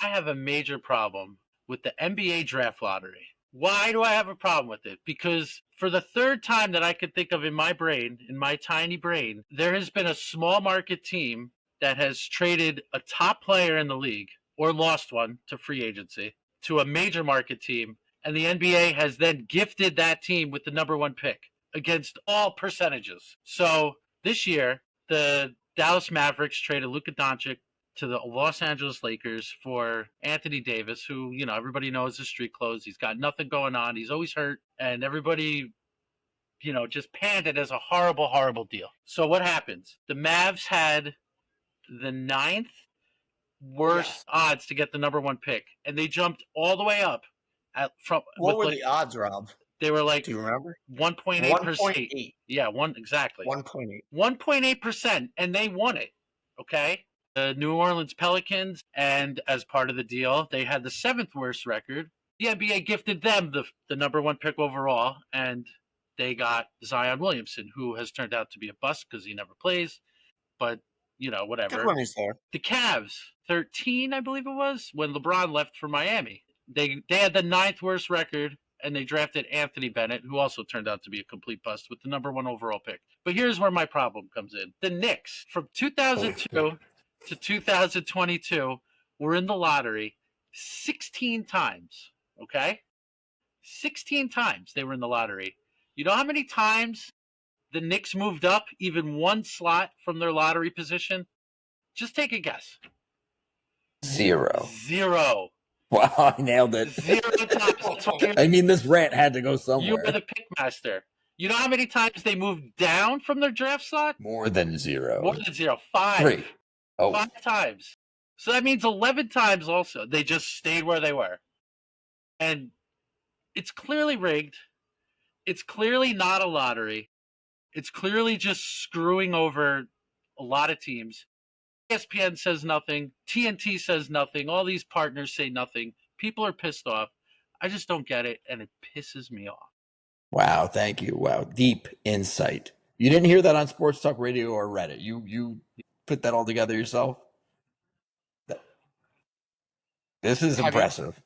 I have a major problem with the NBA draft lottery. Why do I have a problem with it? Because for the third time that I could think of in my brain, in my tiny brain, there has been a small market team that has traded a top player in the league or lost one to free agency to a major market team, and the NBA has then gifted that team with the number one pick against all percentages. So this year, the Dallas Mavericks traded Luka Doncic to the Los Angeles Lakers for Anthony Davis, who, everybody knows is street clothes. He's got nothing going on. He's always hurt. And everybody, just panned it as a horrible, horrible deal. So what happens? The Mavs had the ninth worst odds to get the number one pick. And they jumped all the way up. What were the odds, Rob? They were like, do you remember? 1.8%. 1.8. Yeah, exactly. 1.8. 1.8%, and they won it. Okay? The New Orleans Pelicans, and as part of the deal, they had the seventh worst record. The NBA gifted them the number one pick overall, and they got Zion Williamson, who has turned out to be a bust because he never plays. But, whatever. Good when he's there. The Cavs, 13, I believe it was, when LeBron left for Miami. They had the ninth worst record, and they drafted Anthony Bennett, who also turned out to be a complete bust with the number one overall pick. But here's where my problem comes in. The Knicks, from 2002 to 2022, were in the lottery 16 times, okay? 16 times they were in the lottery. You know how many times the Knicks moved up even one slot from their lottery position? Just take a guess. 0. 0. Wow, I nailed it. 0 times. I mean, this rant had to go somewhere. You were the pick master. You know how many times they moved down from their draft slot? More than 0. More than 0. 5. 3. Oh. 5 times. So that means 11 times also. They just stayed where they were. And it's clearly rigged. It's clearly not a lottery. It's clearly just screwing over a lot of teams. ESPN says nothing. TNT says nothing. All these partners say nothing. People are pissed off. I just don't get it, and it pisses me off. Wow, thank you. Wow, deep insight. You didn't hear that on Sports Talk Radio or Reddit. You put that all together yourself? This is impressive.